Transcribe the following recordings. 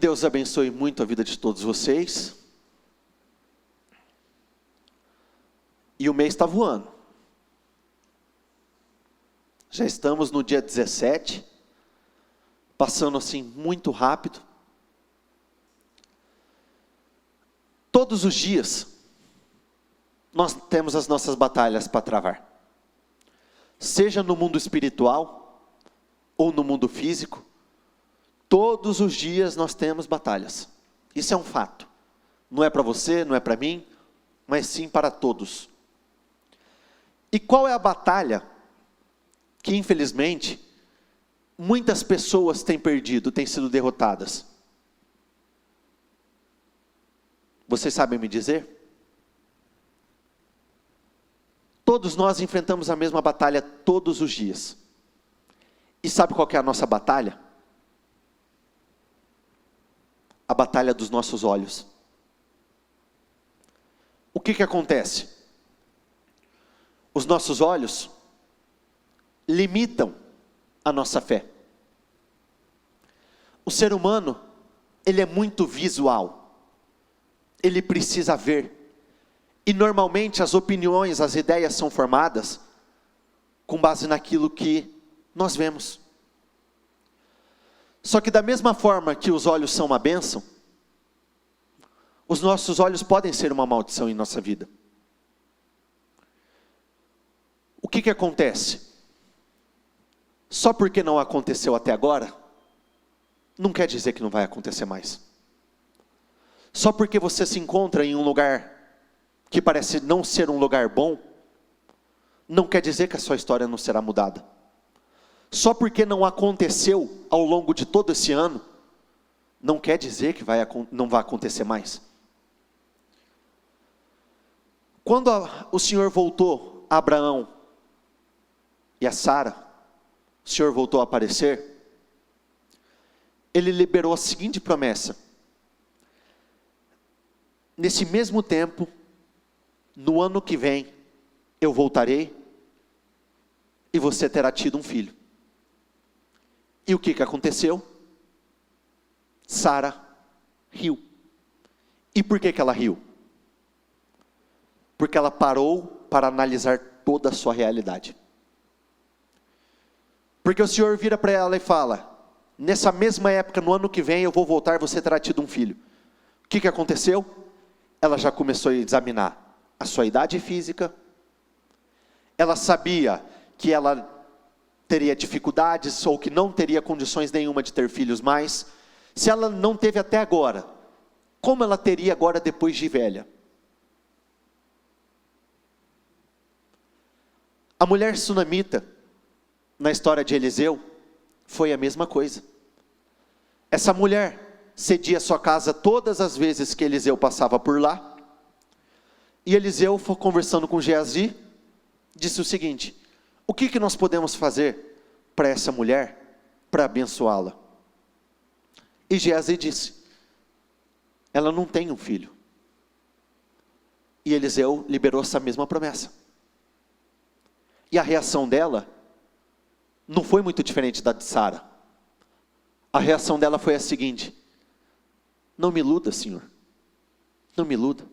Deus abençoe muito a vida de todos vocês. E o mês está voando. Já estamos no dia 17, passando assim muito rápido. Todos os dias, nós temos as nossas batalhas para travar. Seja no mundo espiritual, ou no mundo físico, todos os dias nós temos batalhas. Isso é um fato. Não é para você, não é para mim, mas sim para todos. E qual é a batalha que, infelizmente, muitas pessoas têm perdido, têm sido derrotadas? Vocês sabem me dizer? Todos nós enfrentamos a mesma batalha todos os dias. E sabe qual que é a nossa batalha? A batalha dos nossos olhos. O que acontece? Os nossos olhos limitam a nossa fé. O ser humano, ele é muito visual. Ele precisa ver. E normalmente as opiniões, as ideias são formadas com base naquilo que nós vemos. Só que da mesma forma que os olhos são uma bênção, os nossos olhos podem ser uma maldição em nossa vida. O que acontece? Só porque não aconteceu até agora, não quer dizer que não vai acontecer mais. Só porque você se encontra em um lugar que parece não ser um lugar bom, não quer dizer que a sua história não será mudada. Só porque não aconteceu ao longo de todo esse ano, não quer dizer que não vai acontecer mais. Quando o Senhor voltou a Abraão e a Sara, o Senhor voltou a aparecer, Ele liberou a seguinte promessa: nesse mesmo tempo, no ano que vem, eu voltarei e você terá tido um filho. E o que aconteceu? Sara riu. E por que ela riu? Porque ela parou para analisar toda a sua realidade. Porque o Senhor vira para ela e fala: nessa mesma época, no ano que vem, eu vou voltar, você terá tido um filho. O que aconteceu? Ela já começou a examinar a sua idade física. Ela sabia que ela teria dificuldades, ou que não teria condições nenhuma de ter filhos mais. Se ela não teve até agora, como ela teria agora depois de velha? A mulher sunamita, na história de Eliseu, foi a mesma coisa. Essa mulher cedia sua casa todas as vezes que Eliseu passava por lá. E Eliseu foi conversando com Geazi, disse o seguinte: o que nós podemos fazer para essa mulher, para abençoá-la? E Geazi disse: ela não tem um filho. E Eliseu liberou essa mesma promessa. E a reação dela não foi muito diferente da de Sara. A reação dela foi a seguinte: não me iluda, Senhor, não me iluda.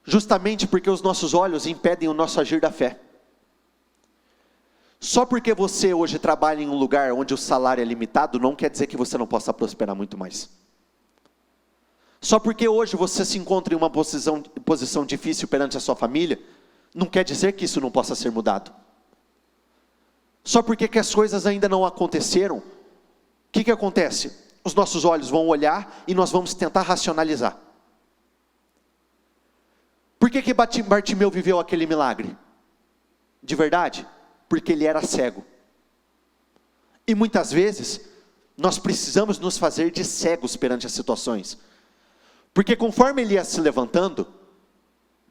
Justamente porque os nossos olhos impedem o nosso agir da fé. Só porque você hoje trabalha em um lugar onde o salário é limitado, não quer dizer que você não possa prosperar muito mais. Só porque hoje você se encontra em uma posição difícil perante a sua família, não quer dizer que isso não possa ser mudado. Só porque que as coisas ainda não aconteceram, o que acontece? Os nossos olhos vão olhar e nós vamos tentar racionalizar. Por que Bartimeu viveu aquele milagre? De verdade? Porque ele era cego. E muitas vezes, nós precisamos nos fazer de cegos perante as situações. Porque conforme ele ia se levantando,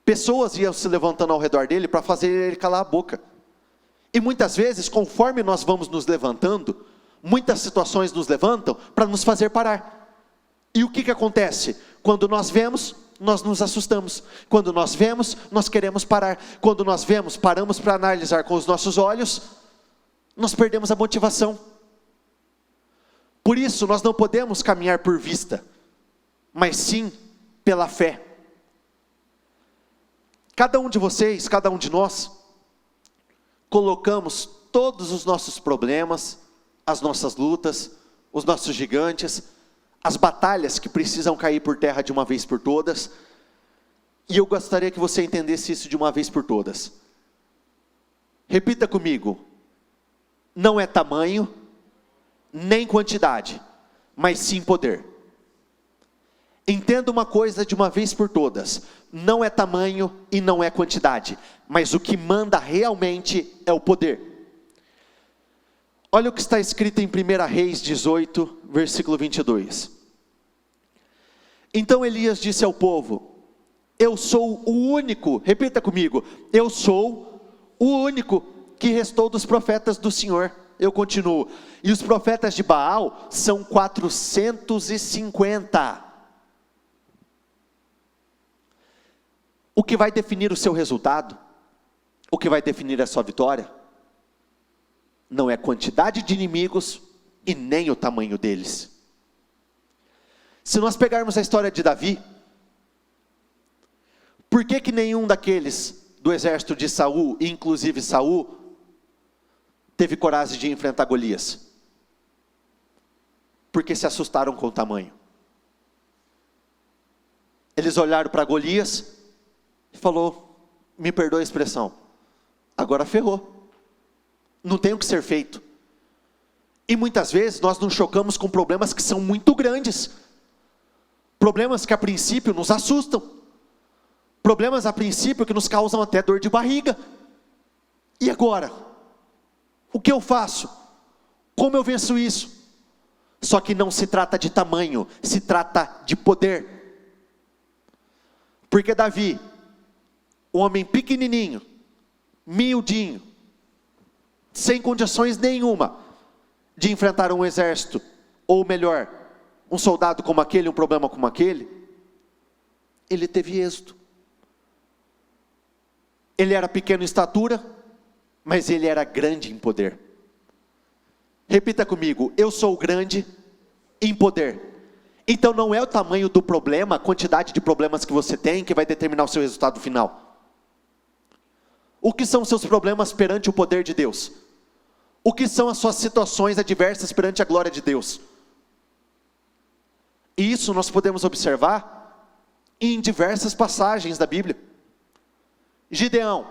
pessoas iam se levantando ao redor dele para fazer ele calar a boca. E muitas vezes, conforme nós vamos nos levantando, muitas situações nos levantam para nos fazer parar. E o que acontece? Quando nós vemos, nós nos assustamos. Quando nós vemos, nós queremos parar. Quando nós vemos, paramos para analisar com os nossos olhos, nós perdemos a motivação. Por isso nós não podemos caminhar por vista, mas sim pela fé. Cada um de vocês, cada um de nós, colocamos todos os nossos problemas, as nossas lutas, os nossos gigantes, as batalhas que precisam cair por terra de uma vez por todas, e eu gostaria que você entendesse isso de uma vez por todas. Repita comigo: não é tamanho, nem quantidade, mas sim poder. Entenda uma coisa de uma vez por todas: não é tamanho e não é quantidade, mas o que manda realmente é o poder. Olha o que está escrito em 1 Reis 18, versículo 22. Então Elias disse ao povo: eu sou o único, repita comigo, eu sou o único que restou dos profetas do Senhor. Eu continuo: e os profetas de Baal são 450. O que vai definir o seu resultado, o que vai definir a sua vitória, não é a quantidade de inimigos e nem o tamanho deles. Se nós pegarmos a história de Davi, por que nenhum daqueles do exército de Saul, inclusive Saul, teve coragem de enfrentar Golias? Porque se assustaram com o tamanho. Eles olharam para Golias e falou: me perdoa a expressão, agora ferrou, não tem o que ser feito. E muitas vezes nós nos chocamos com problemas que são muito grandes, problemas que a princípio nos assustam, problemas a princípio que nos causam até dor de barriga. E agora? O que eu faço? Como eu venço isso? Só que não se trata de tamanho, se trata de poder. Porque Davi, um homem pequenininho, miudinho, sem condições nenhuma de enfrentar um exército, ou melhor, um soldado como aquele, um problema como aquele, ele teve êxito. Ele era pequeno em estatura, mas ele era grande em poder. Repita comigo: eu sou grande em poder. Então não é o tamanho do problema, a quantidade de problemas que você tem, que vai determinar o seu resultado final. O que são os seus problemas perante o poder de Deus? O que são as suas situações adversas perante a glória de Deus? E isso nós podemos observar em diversas passagens da Bíblia. Gideão,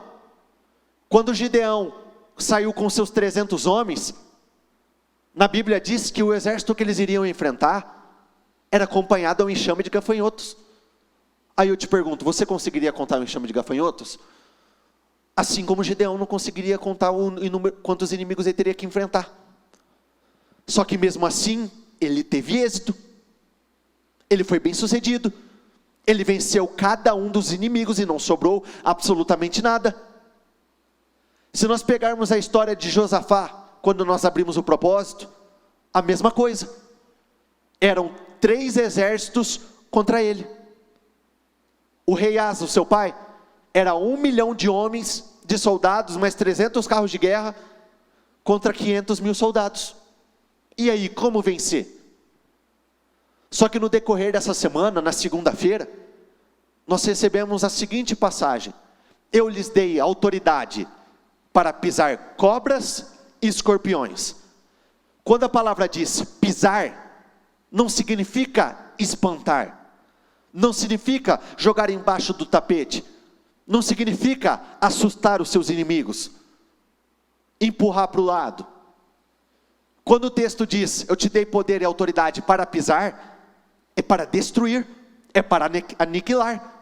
quando Gideão saiu com seus 300 homens, na Bíblia diz que o exército que eles iriam enfrentar era acompanhado a um enxame de gafanhotos. Aí eu te pergunto: você conseguiria contar um enxame de gafanhotos? Assim como Gideão não conseguiria contar quantos inimigos ele teria que enfrentar. Só que mesmo assim, ele teve êxito. Ele foi bem sucedido. Ele venceu cada um dos inimigos e não sobrou absolutamente nada. Se nós pegarmos a história de Josafá, quando nós abrimos o propósito, a mesma coisa. Eram 3 exércitos contra ele. O rei Asa, o seu pai, era 1 milhão de homens, de soldados, mais 300 carros de guerra, contra 500 mil soldados. E aí, como vencer? Só que no decorrer dessa semana, na segunda-feira, nós recebemos a seguinte passagem: eu lhes dei autoridade para pisar cobras e escorpiões. Quando a palavra diz pisar, não significa espantar, não significa jogar embaixo do tapete, não significa assustar os seus inimigos, empurrar para o lado. Quando o texto diz: eu te dei poder e autoridade para pisar, é para destruir, é para aniquilar.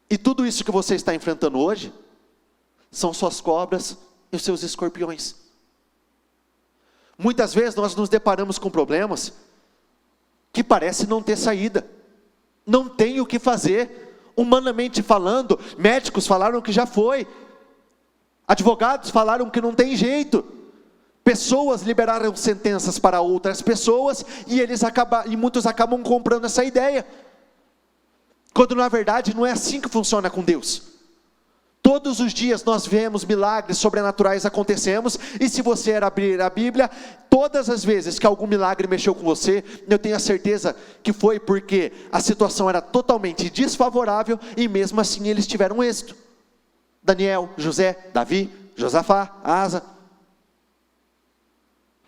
E tudo isso que você está enfrentando hoje, são suas cobras e os seus escorpiões. Muitas vezes nós nos deparamos com problemas, que parece não ter saída, não tem o que fazer. Humanamente falando, médicos falaram que já foi, advogados falaram que não tem jeito, pessoas liberaram sentenças para outras pessoas, e muitos acabam comprando essa ideia, quando na verdade não é assim que funciona com Deus. Todos os dias nós vemos milagres sobrenaturais acontecendo, e se você abrir a Bíblia, todas as vezes que algum milagre mexeu com você, eu tenho a certeza que foi porque a situação era totalmente desfavorável, e mesmo assim eles tiveram êxito. Daniel, José, Davi, Josafá, Asa.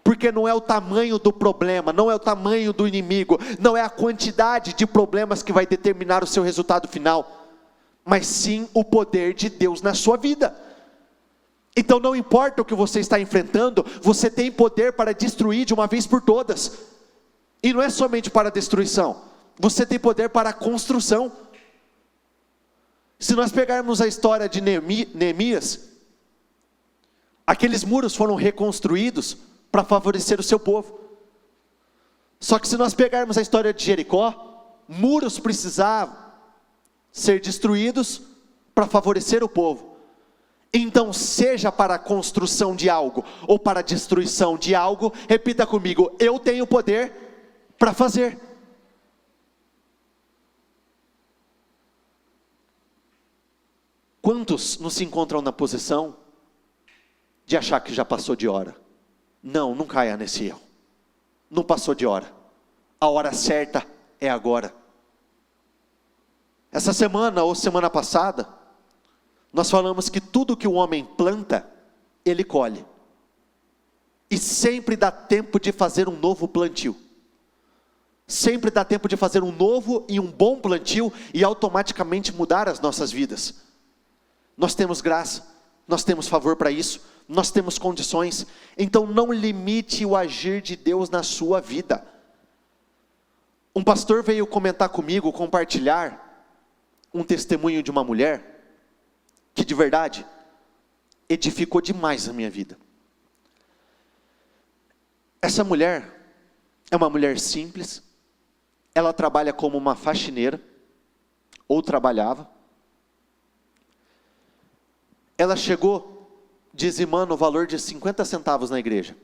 Porque não é o tamanho do problema, não é o tamanho do inimigo, não é a quantidade de problemas que vai determinar o seu resultado final, mas sim o poder de Deus na sua vida. Então não importa o que você está enfrentando, você tem poder para destruir de uma vez por todas. E não é somente para a destruição, você tem poder para a construção. Se nós pegarmos a história de Neemias, aqueles muros foram reconstruídos para favorecer o seu povo. Só que se nós pegarmos a história de Jericó, muros precisavam ser destruídos para favorecer o povo. Então, seja para a construção de algo ou para a destruição de algo, repita comigo: eu tenho poder para fazer. Quantos não se encontram na posição de achar que já passou de hora? Não caia nesse erro. Não passou de hora. A hora certa é agora. Essa semana ou semana passada, nós falamos que tudo que o homem planta, ele colhe. E sempre dá tempo de fazer um novo plantio. Sempre dá tempo de fazer um novo e um bom plantio e automaticamente mudar as nossas vidas. Nós temos graça, nós temos favor para isso, nós temos condições. Então não limite o agir de Deus na sua vida. Um pastor veio comentar comigo, compartilhar um testemunho de uma mulher que de verdade edificou demais a minha vida. Essa mulher é uma mulher simples, ela trabalha como uma faxineira, ou trabalhava. Ela chegou dizimando o valor de 50 centavos na igreja.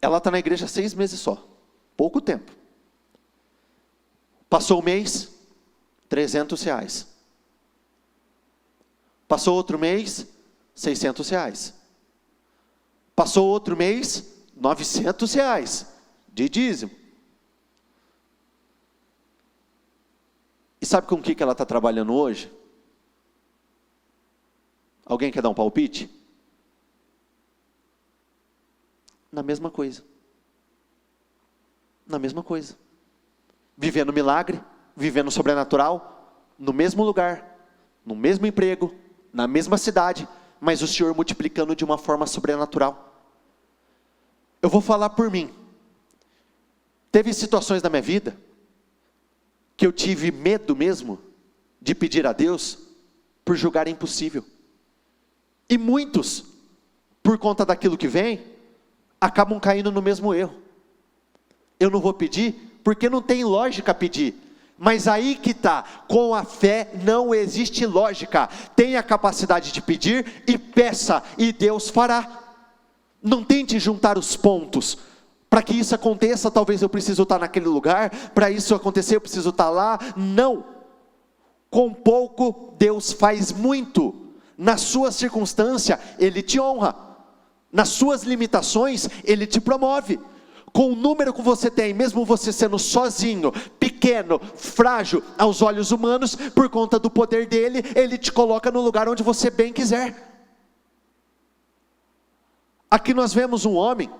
Ela está na igreja 6 meses só, pouco tempo. Passou o mês, R$300. Passou outro mês, R$600. Passou outro mês, R$900 de dízimo. E sabe com o que ela está trabalhando hoje? Alguém quer dar um palpite? Na mesma coisa. Na mesma coisa. Vivendo milagre, vivendo sobrenatural, no mesmo lugar, no mesmo emprego, na mesma cidade, mas o Senhor multiplicando de uma forma sobrenatural. Eu vou falar por mim. Teve situações na minha vida que eu tive medo mesmo de pedir a Deus por julgar impossível. E muitos, por conta daquilo que vem, acabam caindo no mesmo erro. Eu não vou pedir porque não tem lógica pedir. Mas aí que está, com a fé não existe lógica. Tenha a capacidade de pedir e peça, e Deus fará. Não tente juntar os pontos. Para que isso aconteça, talvez eu preciso estar naquele lugar, para isso acontecer eu preciso estar lá. Não. Com pouco Deus faz muito. Na sua circunstância Ele te honra. Nas suas limitações Ele te promove. Com o número que você tem, mesmo você sendo sozinho, pequeno, frágil aos olhos humanos, por conta do poder dele, Ele te coloca no lugar onde você bem quiser. Aqui nós vemos um homem,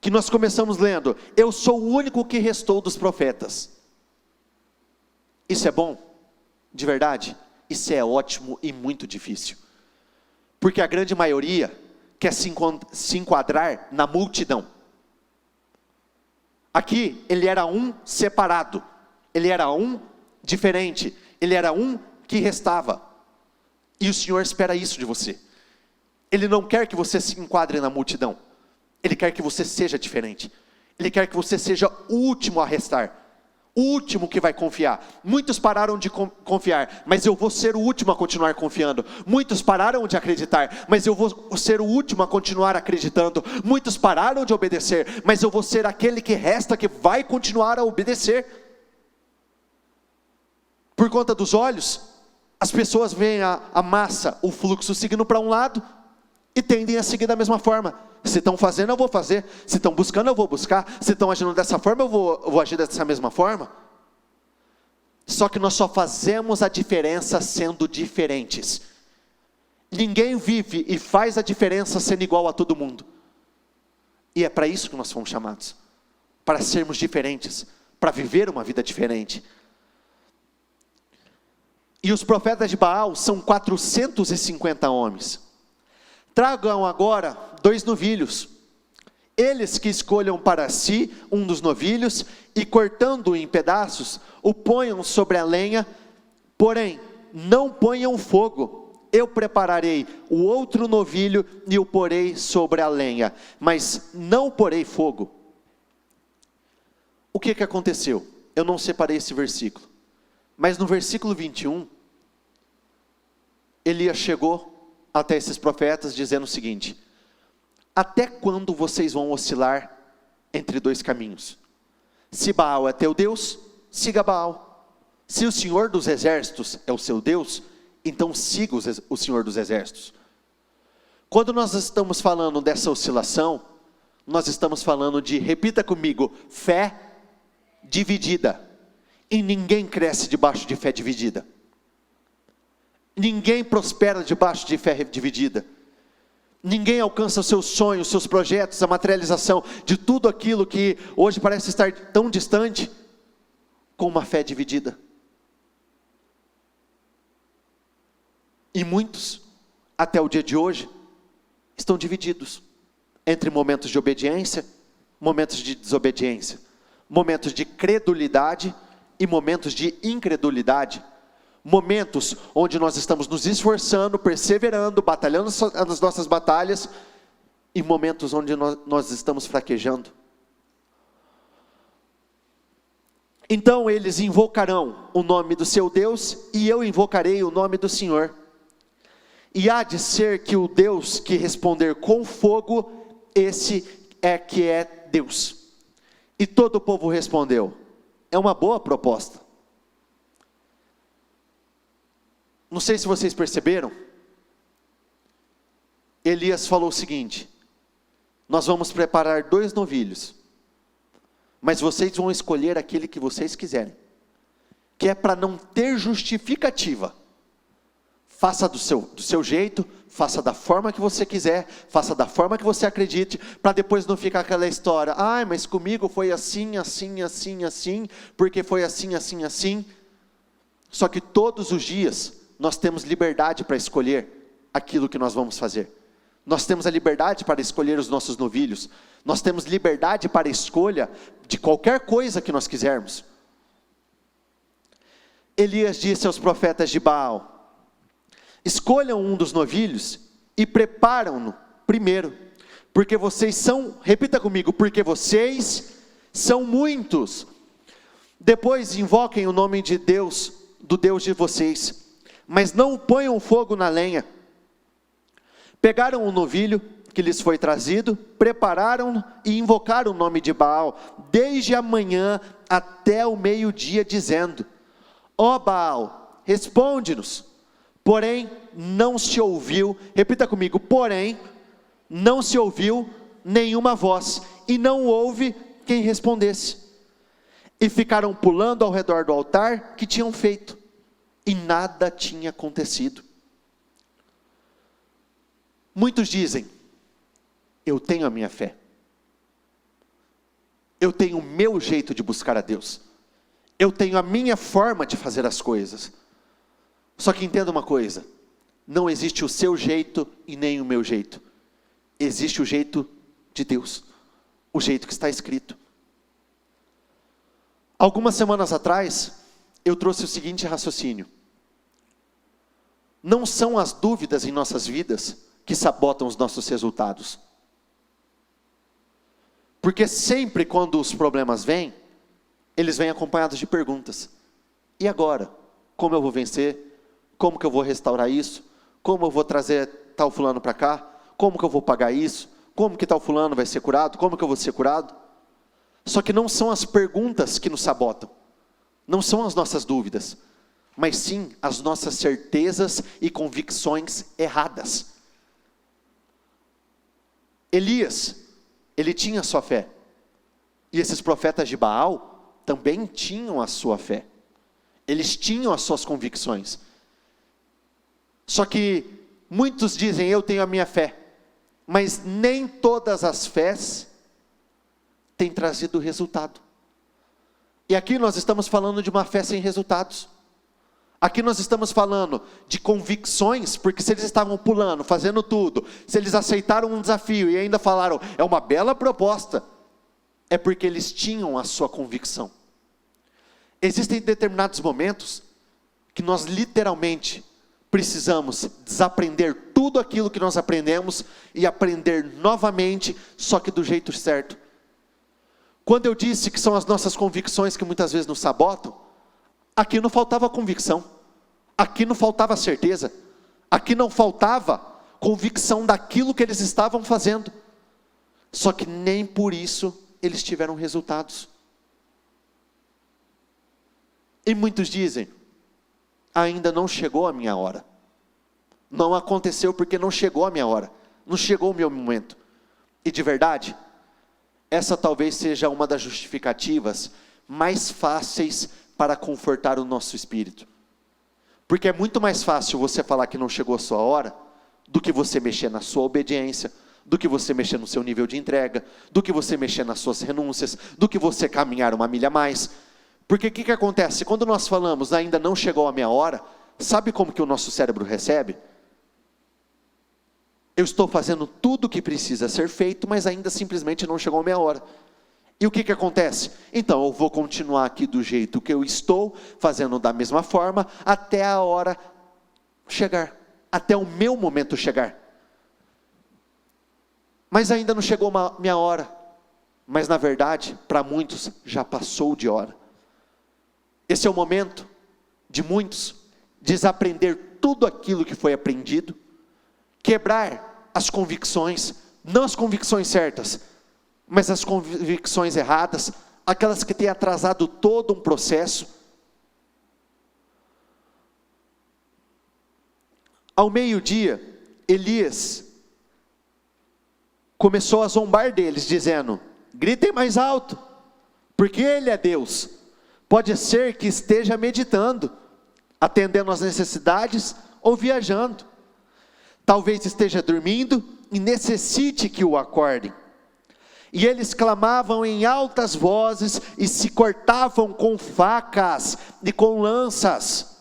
que nós começamos lendo: eu sou o único que restou dos profetas. Isso é bom? De verdade? Isso é ótimo e muito difícil. Porque a grande maioria quer se enquadrar na multidão. Aqui, ele era um separado, ele era um diferente, ele era um que restava. E o Senhor espera isso de você. Ele não quer que você se enquadre na multidão. Ele quer que você seja diferente. Ele quer que você seja o último a restar. O último que vai confiar. Muitos pararam de confiar, mas eu vou ser o último a continuar confiando. Muitos pararam de acreditar, mas eu vou ser o último a continuar acreditando. Muitos pararam de obedecer, mas eu vou ser aquele que resta, que vai continuar a obedecer. Por conta dos olhos, As pessoas veem a massa, o fluxo seguindo para um lado, e tendem a seguir da mesma forma. Se estão fazendo, eu vou fazer. Se estão buscando, eu vou buscar. Se estão agindo dessa forma, eu vou agir dessa mesma forma. Só que nós só fazemos a diferença sendo diferentes. Ninguém vive e faz a diferença sendo igual a todo mundo. E é para isso que nós fomos chamados. Para sermos diferentes. Para viver uma vida diferente. E os profetas de Baal são 450 homens. Tragam agora 2 novilhos. Eles que escolham para si um dos novilhos e cortando-o em pedaços, o ponham sobre a lenha, porém não ponham fogo. Eu prepararei o outro novilho e o porei sobre a lenha, mas não porei fogo. O que aconteceu? Eu não separei esse versículo, mas no versículo 21, Elias chegou até esses profetas dizendo o seguinte: até quando vocês vão oscilar entre 2 caminhos? Se Baal é teu Deus, siga Baal. Se o Senhor dos Exércitos é o seu Deus, então siga o Senhor dos Exércitos. Quando nós estamos falando dessa oscilação, nós estamos falando de, repita comigo, fé dividida. E ninguém cresce debaixo de fé dividida. Ninguém prospera debaixo de fé dividida. Ninguém alcança os seus sonhos, os seus projetos, a materialização de tudo aquilo que hoje parece estar tão distante, com uma fé dividida. E muitos, até o dia de hoje, estão divididos entre momentos de obediência, momentos de desobediência, momentos de credulidade e momentos de incredulidade. Momentos onde nós estamos nos esforçando, perseverando, batalhando as nossas batalhas, e momentos onde nós estamos fraquejando. Então eles invocarão o nome do seu Deus, e eu invocarei o nome do Senhor. E há de ser que o Deus que responder com fogo, esse é que é Deus. E todo o povo respondeu. É uma boa proposta. Não sei se vocês perceberam, Elias falou o seguinte: nós vamos preparar 2 novilhos, mas vocês vão escolher aquele que vocês quiserem, que é para não ter justificativa. Faça do seu jeito, faça da forma que você quiser, faça da forma que você acredite, para depois não ficar aquela história, mas comigo foi assim, assim, assim, assim, porque foi assim, assim, assim. Só que todos os dias, nós temos liberdade para escolher aquilo que nós vamos fazer. Nós temos a liberdade para escolher os nossos novilhos. Nós temos liberdade para a escolha de qualquer coisa que nós quisermos. Elias disse aos profetas de Baal: escolham um dos novilhos e preparam-no primeiro, porque vocês são, repita comigo, porque vocês são muitos. Depois invoquem o nome de Deus, do Deus de vocês, mas não ponham fogo na lenha. Pegaram o novilho que lhes foi trazido, prepararam e invocaram o nome de Baal, desde a manhã até o meio-dia, dizendo: ó Baal, responde-nos. Porém, não se ouviu, repita comigo, porém, não se ouviu nenhuma voz, e não houve quem respondesse. E ficaram pulando ao redor do altar que tinham feito, e nada tinha acontecido. Muitos dizem: eu tenho a minha fé, eu tenho o meu jeito de buscar a Deus, eu tenho a minha forma de fazer as coisas. Só que entenda uma coisa: não existe o seu jeito e nem o meu jeito. Existe o jeito de Deus, o jeito que está escrito. Algumas semanas atrás, eu trouxe o seguinte raciocínio: não são as dúvidas em nossas vidas que sabotam os nossos resultados. Porque sempre quando os problemas vêm, eles vêm acompanhados de perguntas. E agora? Como eu vou vencer? Como que eu vou restaurar isso? Como eu vou trazer tal fulano para cá? Como que eu vou pagar isso? Como que tal fulano vai ser curado? Como que eu vou ser curado? Só que não são as perguntas que nos sabotam. Não são as nossas dúvidas. mas sim as nossas certezas e convicções erradas. Elias, ele tinha sua fé, e esses profetas de Baal também tinham a sua fé, eles tinham as suas convicções. Só que muitos dizem, eu tenho a minha fé, mas nem todas as fés têm trazido resultado. E aqui nós estamos falando de uma fé sem resultados. Aqui nós estamos falando de convicções, porque se eles estavam pulando, fazendo tudo, se eles aceitaram um desafio e ainda falaram, é uma bela proposta, é porque eles tinham a sua convicção. Existem determinados momentos que nós literalmente precisamos desaprender tudo aquilo que nós aprendemos e aprender novamente, só que do jeito certo. Quando eu disse que são as nossas convicções que muitas vezes nos sabotam, aqui não faltava convicção, aqui não faltava certeza, aqui não faltava convicção daquilo que eles estavam fazendo, só que nem por isso eles tiveram resultados. E muitos dizem, ainda não chegou a minha hora, não aconteceu porque não chegou a minha hora, não chegou o meu momento. E de verdade, essa talvez seja uma das justificativas mais fáceis para confortar o nosso espírito, porque é muito mais fácil você falar que não chegou a sua hora, do que você mexer na sua obediência, do que você mexer no seu nível de entrega, do que você mexer nas suas renúncias, do que você caminhar uma milha a mais. Porque o que acontece? Quando nós falamos, ainda não chegou a minha hora, sabe como que o nosso cérebro recebe? Eu estou fazendo tudo o que precisa ser feito, mas ainda simplesmente não chegou a minha hora. E o que acontece? Então eu vou continuar aqui do jeito que eu estou, fazendo da mesma forma, até a hora chegar, até o meu momento chegar. Mas ainda não chegou a minha hora, mas na verdade, para muitos, já passou de hora. Esse é o momento de muitos desaprender tudo aquilo que foi aprendido, quebrar as convicções, não as convicções certas, mas as convicções erradas, aquelas que têm atrasado todo um processo. Ao meio-dia, Elias começou a zombar deles, dizendo, gritem mais alto, porque ele é Deus. Pode ser que esteja meditando, atendendo às necessidades ou viajando. Talvez esteja dormindo e necessite que o acordem. E eles clamavam em altas vozes e se cortavam com facas e com lanças,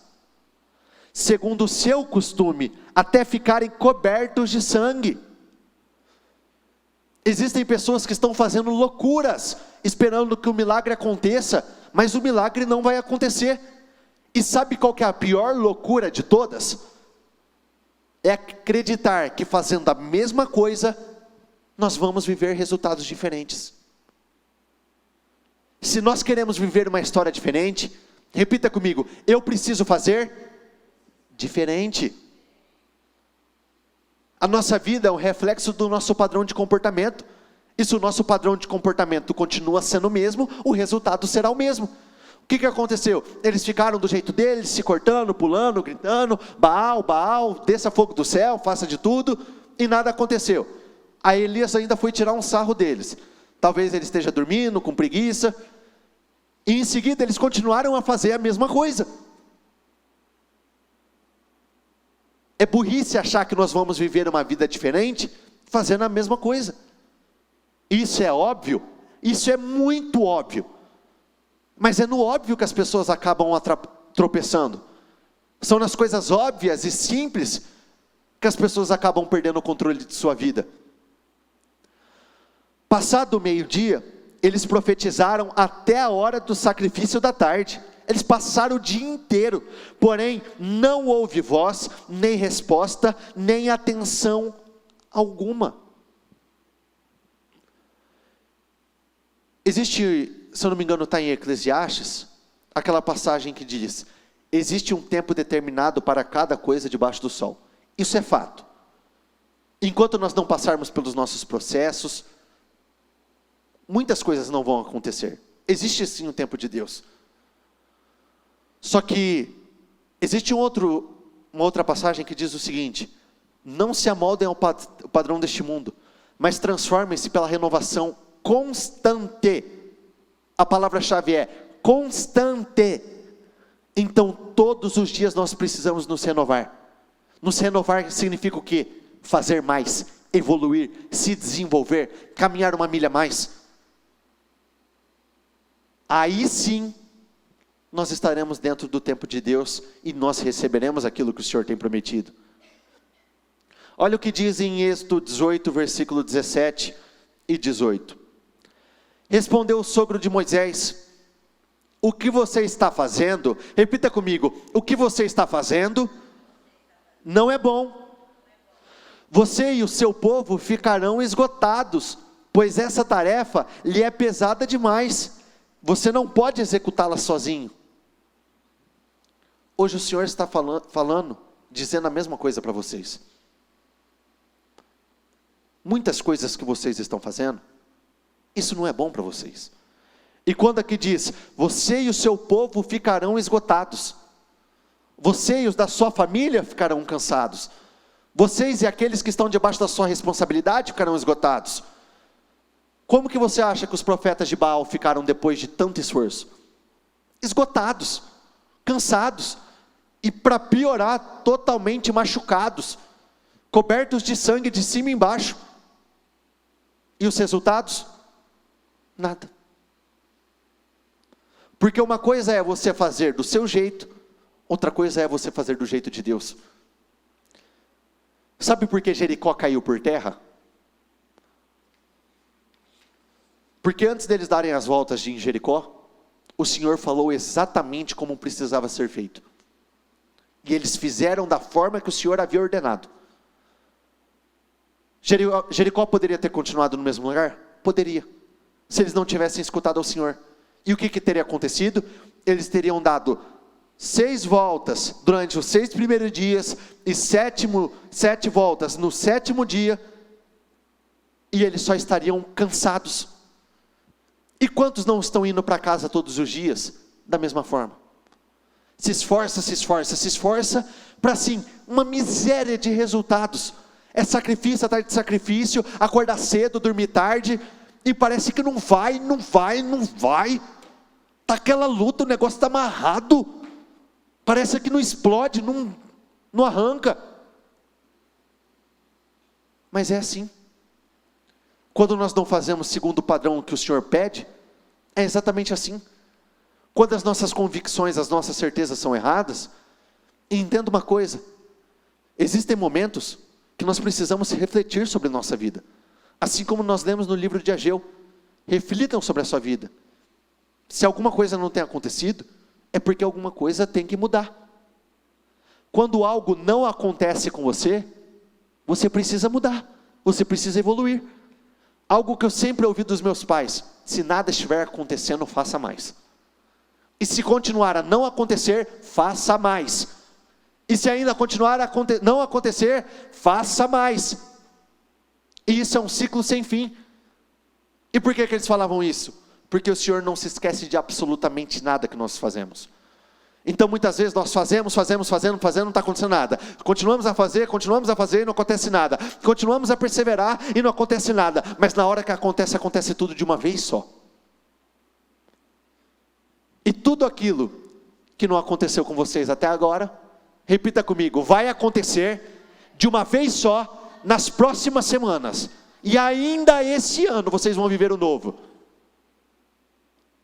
segundo o seu costume, até ficarem cobertos de sangue. Existem pessoas que estão fazendo loucuras, esperando que o milagre aconteça, mas o milagre não vai acontecer. E sabe qual que é a pior loucura de todas? É acreditar que fazendo a mesma coisa, nós vamos viver resultados diferentes. Se nós queremos viver uma história diferente, repita comigo, eu preciso fazer diferente. A nossa vida é um reflexo do nosso padrão de comportamento. E se o nosso padrão de comportamento continua sendo o mesmo, o resultado será o mesmo. O que aconteceu? Eles ficaram do jeito deles, se cortando, pulando, gritando, Baal, Baal, desça fogo do céu, faça de tudo, e nada aconteceu. Aí Elias ainda foi tirar um sarro deles. Talvez ele esteja dormindo, com preguiça, e em seguida eles continuaram a fazer a mesma coisa. É burrice achar que nós vamos viver uma vida diferente, fazendo a mesma coisa. Isso é óbvio, isso é muito óbvio, mas é no óbvio que as pessoas acabam tropeçando, são nas coisas óbvias e simples, que as pessoas acabam perdendo o controle de sua vida. Passado o meio-dia, eles profetizaram até a hora do sacrifício da tarde, eles passaram o dia inteiro, porém não houve voz, nem resposta, nem atenção alguma. Existe, se eu não me engano está em Eclesiastes, aquela passagem que diz, existe um tempo determinado para cada coisa debaixo do sol. Isso é fato. Enquanto nós não passarmos pelos nossos processos, muitas coisas não vão acontecer. Existe sim o tempo de Deus. Só que Existe uma outra passagem que diz o seguinte: não se amoldem ao padrão deste mundo, mas transformem-se pela renovação constante. A palavra-chave é constante. Então todos os dias nós precisamos nos renovar. Nos renovar significa o quê? Fazer mais, evoluir, se desenvolver, caminhar uma milha a mais. Aí sim, nós estaremos dentro do tempo de Deus e nós receberemos aquilo que o Senhor tem prometido. Olha o que diz em Êxodo 18, versículo 17 e 18. Respondeu o sogro de Moisés: o que você está fazendo? Repita comigo: o que você está fazendo não é bom. Você e o seu povo ficarão esgotados, pois essa tarefa lhe é pesada demais. Você não pode executá-la sozinho. Hoje o Senhor está falando, dizendo a mesma coisa para vocês. Muitas coisas que vocês estão fazendo, isso não é bom para vocês. E quando aqui diz: você e o seu povo ficarão esgotados, você e os da sua família ficarão cansados, vocês e aqueles que estão debaixo da sua responsabilidade ficarão esgotados. Como que você acha que os profetas de Baal ficaram depois de tanto esforço? Esgotados, cansados, e para piorar, totalmente machucados, cobertos de sangue de cima e embaixo. E os resultados? Nada. Porque uma coisa é você fazer do seu jeito, outra coisa é você fazer do jeito de Deus. Sabe por que Jericó caiu por terra? Porque antes deles darem as voltas de Jericó, o Senhor falou exatamente como precisava ser feito. E eles fizeram da forma que o Senhor havia ordenado. Jericó poderia ter continuado no mesmo lugar? Poderia, se eles não tivessem escutado ao Senhor. E o que teria acontecido? Eles teriam dado 6 voltas durante os 6 primeiros dias, e 7 voltas no 7º dia, e eles só estariam cansados. E quantos não estão indo para casa todos os dias, da mesma forma? Se esforça, para assim, uma miséria de resultados. É sacrifício atrás de sacrifício, acordar cedo, dormir tarde, e parece que não vai. Está aquela luta, o negócio está amarrado, parece que não explode, não arranca. Mas é assim. Quando nós não fazemos segundo o padrão que o Senhor pede, é exatamente assim. Quando as nossas convicções, as nossas certezas são erradas, e entenda uma coisa: existem momentos que nós precisamos refletir sobre nossa vida. Assim como nós lemos no livro de Ageu, reflitam sobre a sua vida. Se alguma coisa não tem acontecido, é porque alguma coisa tem que mudar. Quando algo não acontece com você, você precisa mudar, você precisa evoluir. Algo que eu sempre ouvi dos meus pais: se nada estiver acontecendo, faça mais. E se continuar a não acontecer, faça mais. E se ainda continuar a não acontecer, faça mais. E isso é um ciclo sem fim. E por que eles falavam isso? Porque o Senhor não se esquece de absolutamente nada que nós fazemos. Então muitas vezes nós fazemos, não está acontecendo nada. Continuamos a fazer e não acontece nada. Continuamos a perseverar e não acontece nada. Mas na hora que acontece tudo de uma vez só. E tudo aquilo que não aconteceu com vocês até agora, repita comigo, vai acontecer de uma vez só nas próximas semanas. E ainda esse ano vocês vão viver o novo.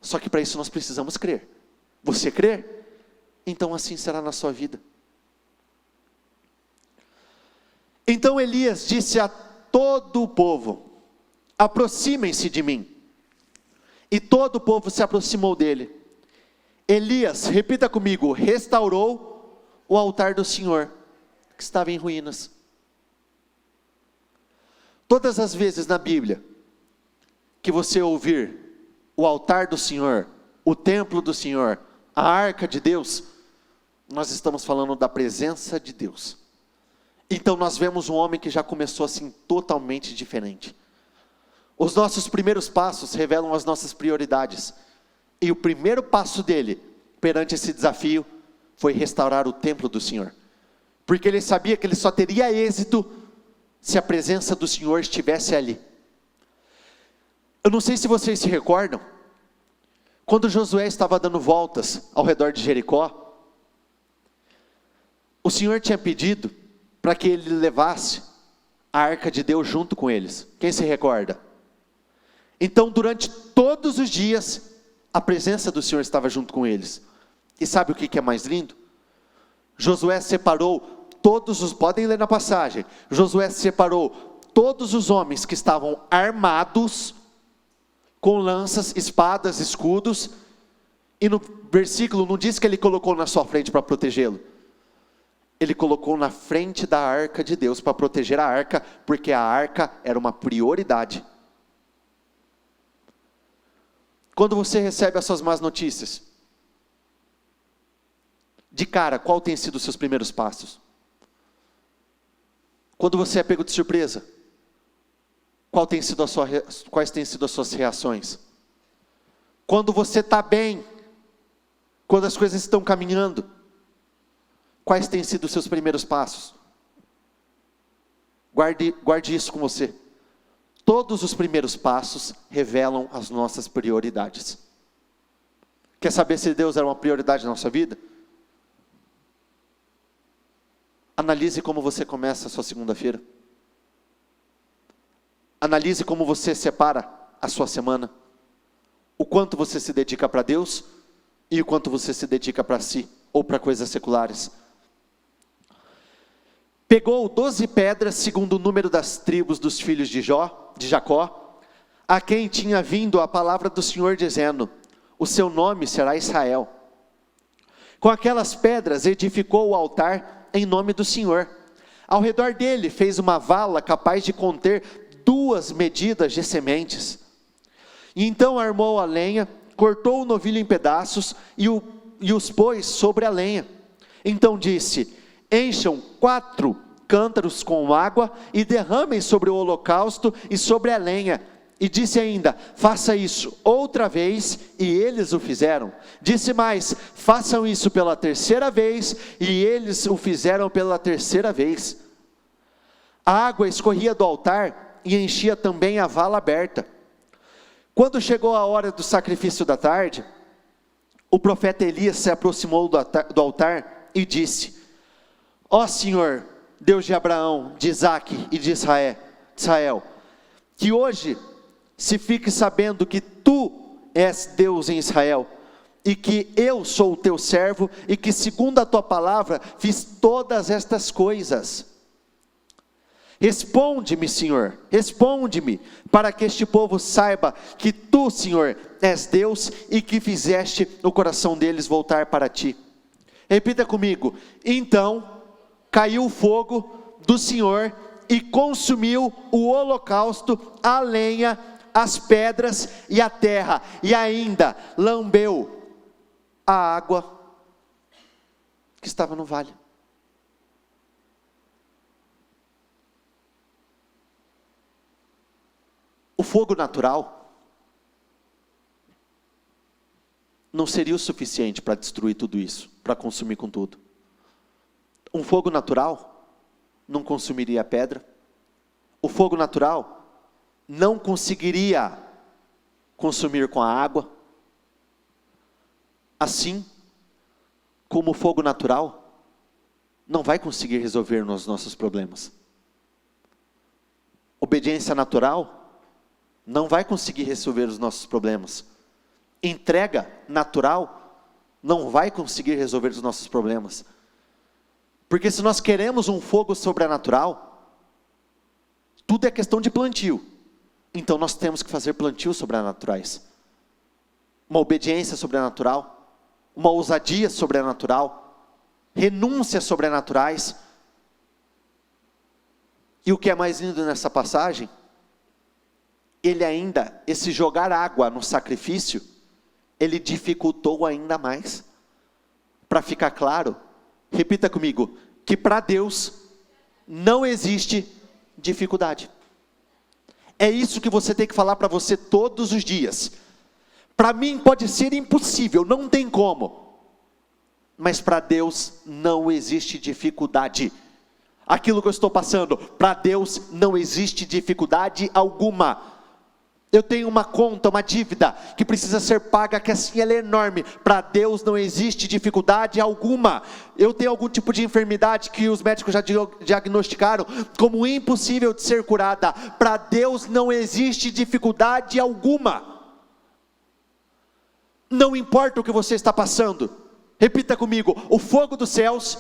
Só que para isso nós precisamos crer. Você crer? Então assim será na sua vida. Então Elias disse a todo o povo: aproximem-se de mim. E todo o povo se aproximou dele. Elias, repita comigo, restaurou o altar do Senhor, que estava em ruínas. Todas as vezes na Bíblia que você ouvir o altar do Senhor, o templo do Senhor, a arca de Deus, nós estamos falando da presença de Deus. Então nós vemos um homem que já começou assim totalmente diferente. Os nossos primeiros passos revelam as nossas prioridades. E o primeiro passo dele, perante esse desafio, foi restaurar o templo do Senhor, porque ele sabia que ele só teria êxito se a presença do Senhor estivesse ali. Eu não sei se vocês se recordam, quando Josué estava dando voltas ao redor de Jericó, o Senhor tinha pedido para que ele levasse a arca de Deus junto com eles. Quem se recorda? Então, durante todos os dias, a presença do Senhor estava junto com eles. E sabe o que é mais lindo? Josué separou podem ler na passagem, Josué separou todos os homens que estavam armados, com lanças, espadas, escudos, e no versículo não diz que ele colocou na sua frente para protegê-lo, ele colocou na frente da arca de Deus, para proteger a arca, porque a arca era uma prioridade. Quando você recebe as suas más notícias, de cara, qual tem sido os seus primeiros passos? Quando você é pego de surpresa, quais têm sido as suas reações? Quando você está bem, quando as coisas estão caminhando, quais têm sido os seus primeiros passos? Guarde isso com você. Todos os primeiros passos revelam as nossas prioridades. Quer saber se Deus era uma prioridade na nossa vida? Analise como você começa a sua segunda-feira. Analise como você separa a sua semana. O quanto você se dedica para Deus e o quanto você se dedica para si ou para coisas seculares. Pegou 12 pedras, segundo o número das tribos dos filhos de Jacó, a quem tinha vindo a palavra do Senhor dizendo: o seu nome será Israel. Com aquelas pedras edificou o altar em nome do Senhor. Ao redor dele fez uma vala capaz de conter 2 medidas de sementes. E então armou a lenha, cortou o novilho em pedaços e os pôs sobre a lenha. Então disse: encham 4 cântaros com água e derramem sobre o holocausto e sobre a lenha. E disse ainda: faça isso outra vez, e eles o fizeram. Disse mais: façam isso pela 3ª vez, e eles o fizeram pela 3ª vez. A água escorria do altar e enchia também a vala aberta. Quando chegou a hora do sacrifício da tarde, o profeta Elias se aproximou do altar e disse: ó Senhor, Deus de Abraão, de Isaque e de Israel, que hoje se fique sabendo que tu és Deus em Israel, e que eu sou o teu servo, e que segundo a tua palavra fiz todas estas coisas. Responde-me, Senhor, responde-me, para que este povo saiba que tu, Senhor, és Deus, e que fizeste o coração deles voltar para ti. Repita comigo: então caiu o fogo do Senhor, e consumiu o holocausto, a lenha, as pedras e a terra, e ainda lambeu a água que estava no vale. O fogo natural não seria o suficiente para destruir tudo isso, para consumir com tudo. Um fogo natural não consumiria a pedra. O fogo natural não conseguiria consumir com a água. Assim como o fogo natural não vai conseguir resolver os nossos problemas. Obediência natural não vai conseguir resolver os nossos problemas. Entrega natural não vai conseguir resolver os nossos problemas. Porque se nós queremos um fogo sobrenatural, tudo é questão de plantio. Então nós temos que fazer plantios sobrenaturais. Uma obediência sobrenatural, uma ousadia sobrenatural, renúncias sobrenaturais. E o que é mais lindo nessa passagem, esse jogar água no sacrifício, ele dificultou ainda mais. Para ficar claro, repita comigo, que para Deus não existe dificuldade. É isso que você tem que falar para você todos os dias. Para mim pode ser impossível, não tem como. mas para Deus não existe dificuldade. Aquilo que eu estou passando, para Deus não existe dificuldade alguma. Eu tenho uma conta, uma dívida, que precisa ser paga, que assim ela é enorme. Para Deus não existe dificuldade alguma. Eu tenho algum tipo de enfermidade que os médicos já diagnosticaram como impossível de ser curada. Para Deus não existe dificuldade alguma. Não importa o que você está passando, repita comigo: o fogo dos céus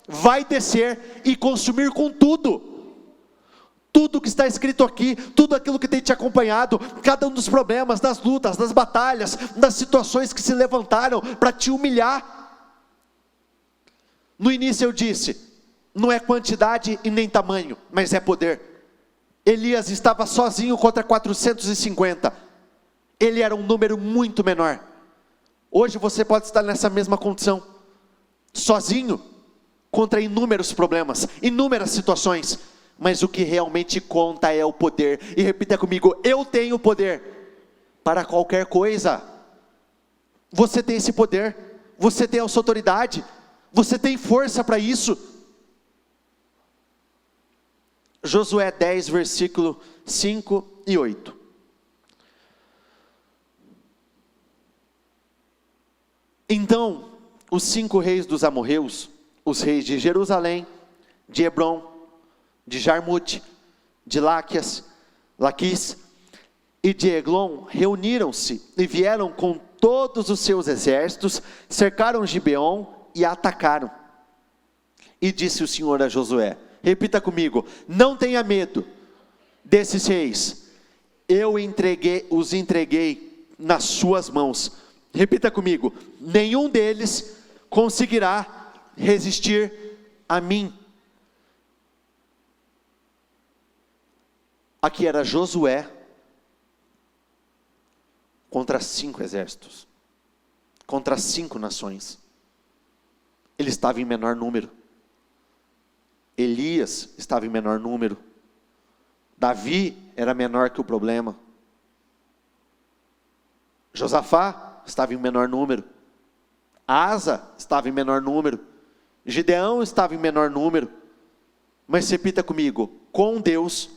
vai descer e consumir com tudo. Tudo que está escrito aqui, tudo aquilo que tem te acompanhado, cada um dos problemas, das lutas, das batalhas, das situações que se levantaram para te humilhar. No início eu disse, não é quantidade e nem tamanho, mas é poder. Elias estava sozinho contra 450, ele era um número muito menor. Hoje você pode estar nessa mesma condição, sozinho, contra inúmeros problemas, inúmeras situações, mas o que realmente conta é o poder. E repita comigo: eu tenho poder para qualquer coisa. Você tem esse poder, você tem essa autoridade, você tem força para isso. Josué 10, versículo 5 e 8. Então os 5 reis dos amorreus, os reis de Jerusalém, de Hebrom, de Jarmute, de Laquis e de Eglon, reuniram-se e vieram com todos os seus exércitos, cercaram Gibeon e a atacaram. E disse o Senhor a Josué, repita comigo: não tenha medo desses reis, eu os entreguei nas suas mãos. Repita comigo: nenhum deles conseguirá resistir a mim. Aqui era Josué contra 5 exércitos, contra 5 nações. Ele estava em menor número. Elias estava em menor número. Davi era menor que o problema. Josafá estava em menor número. Asa estava em menor número. Gideão estava em menor número. Mas repita comigo: com Deus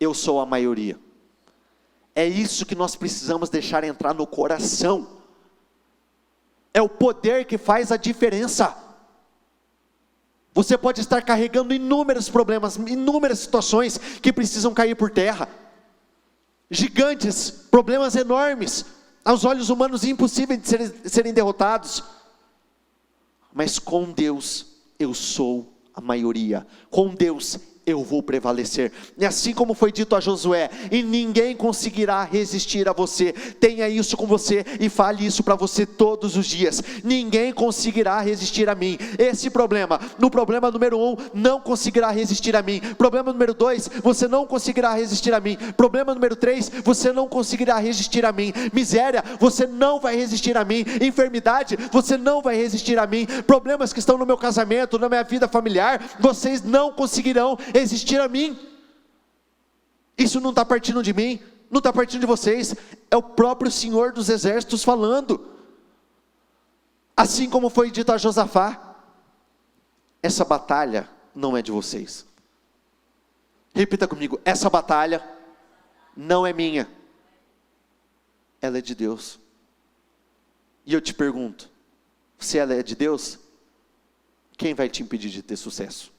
eu sou a maioria. É isso que nós precisamos deixar entrar no coração. É o poder que faz a diferença. Você pode estar carregando inúmeros problemas, inúmeras situações que precisam cair por terra. Gigantes, problemas enormes, aos olhos humanos impossíveis de serem derrotados. Mas com Deus eu sou a maioria. Com Deus eu vou prevalecer. E assim como foi dito a Josué, e ninguém conseguirá resistir a você. Tenha isso com você e fale isso para você todos os dias. Ninguém conseguirá resistir a mim. Esse problema, no problema número 1, não conseguirá resistir a mim. Problema número 2, você não conseguirá resistir a mim. Problema número 3, você não conseguirá resistir a mim. Miséria, você não vai resistir a mim. Enfermidade, você não vai resistir a mim. Problemas que estão no meu casamento, na minha vida familiar, vocês não conseguirão resistir a mim. Isso não está partindo de mim, não está partindo de vocês, é o próprio Senhor dos Exércitos falando. Assim como foi dito a Josafá, essa batalha não é de vocês. Repita comigo: essa batalha não é minha, ela é de Deus. E eu te pergunto, se ela é de Deus, quem vai te impedir de ter sucesso?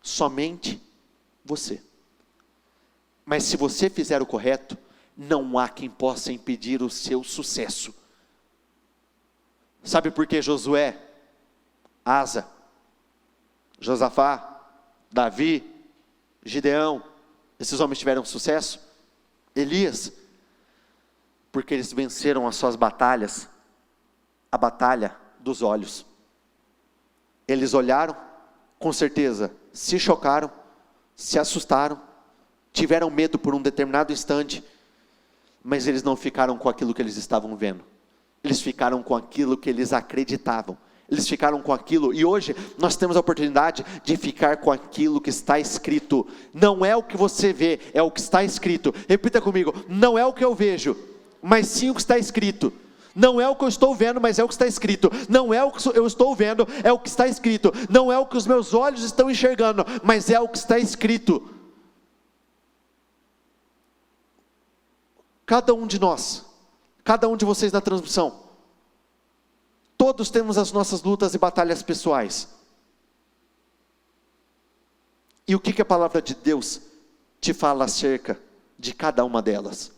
Somente você. Mas se você fizer o correto, não há quem possa impedir o seu sucesso. Sabe por que Josué, Asa, Josafá, Davi, Gideão, esses homens tiveram sucesso? Elias? Porque eles venceram as suas batalhas, a batalha dos olhos. Eles olharam, com certeza, se chocaram, se assustaram, tiveram medo por um determinado instante, mas eles não ficaram com aquilo que eles estavam vendo, eles ficaram com aquilo que eles acreditavam, eles ficaram com aquilo, e hoje nós temos a oportunidade de ficar com aquilo que está escrito. Não é o que você vê, é o que está escrito. Repita comigo: não é o que eu vejo, mas sim o que está escrito. Não é o que eu estou vendo, mas é o que está escrito. Não é o que eu estou vendo, é o que está escrito. Não é o que os meus olhos estão enxergando, mas é o que está escrito. Cada um de nós, cada um de vocês na transmissão, todos temos as nossas lutas e batalhas pessoais. E o que a palavra de Deus te fala acerca de cada uma delas?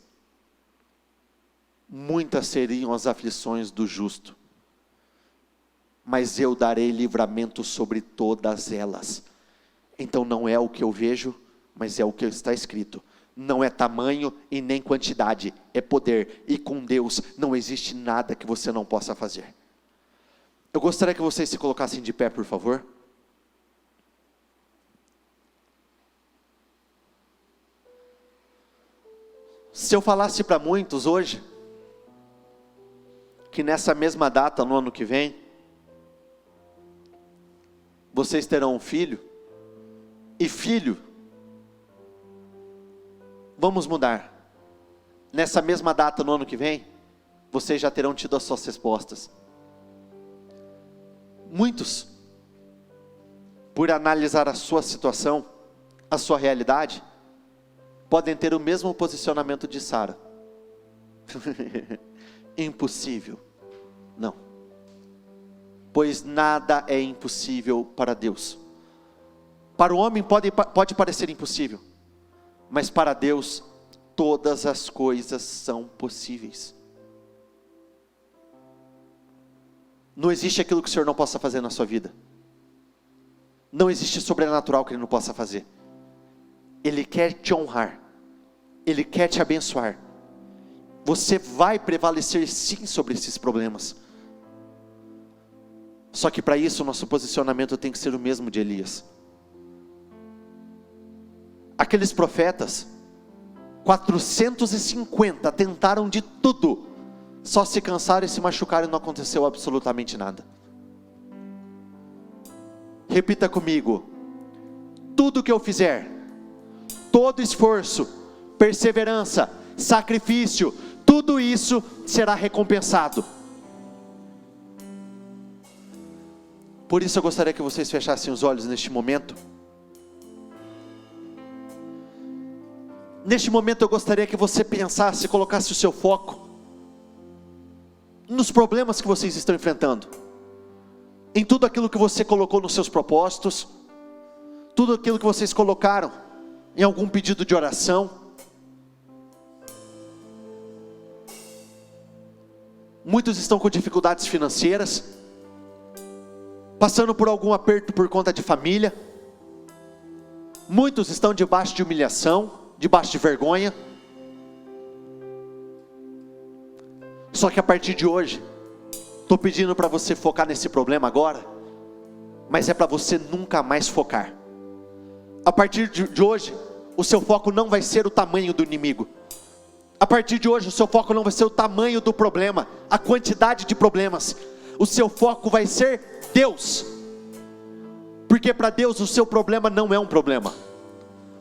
Muitas seriam as aflições do justo, mas eu darei livramento sobre todas elas. Então não é o que eu vejo, mas é o que está escrito. Não é tamanho e nem quantidade, é poder. E com Deus não existe nada que você não possa fazer. Eu gostaria que vocês se colocassem de pé, por favor. Se eu falasse para muitos hoje, que nessa mesma data, no ano que vem, vocês terão um filho, e filho, vamos mudar, nessa mesma data, no ano que vem, vocês já terão tido as suas respostas. Muitos, por analisar a sua situação, a sua realidade, podem ter o mesmo posicionamento de Sara. Impossível. Não. Pois nada é impossível para Deus. Para o homem pode parecer impossível, mas para Deus todas as coisas são possíveis. Não existe aquilo que o Senhor não possa fazer na sua vida. Não existe sobrenatural que Ele não possa fazer. Ele quer te honrar, Ele quer te abençoar. Você vai prevalecer sim sobre esses problemas. Só que para isso o nosso posicionamento tem que ser o mesmo de Elias. Aqueles profetas, 450 tentaram de tudo, só se cansaram e se machucaram e não aconteceu absolutamente nada. Repita comigo: tudo que eu fizer, todo esforço, perseverança, sacrifício, tudo isso será recompensado. Por isso eu gostaria que vocês fechassem os olhos neste momento. Neste momento eu gostaria que você pensasse, colocasse o seu foco nos problemas que vocês estão enfrentando, em tudo aquilo que você colocou nos seus propósitos, tudo aquilo que vocês colocaram em algum pedido de oração. Muitos estão com dificuldades financeiras, passando por algum aperto por conta de família. Muitos estão debaixo de humilhação, debaixo de vergonha. Só que a partir de hoje, estou pedindo para você focar nesse problema agora, mas é para você nunca mais focar. A partir de hoje, o seu foco não vai ser o tamanho do inimigo. A partir de hoje, o seu foco não vai ser o tamanho do problema, a quantidade de problemas. O seu foco vai ser Deus. Porque para Deus o seu problema não é um problema.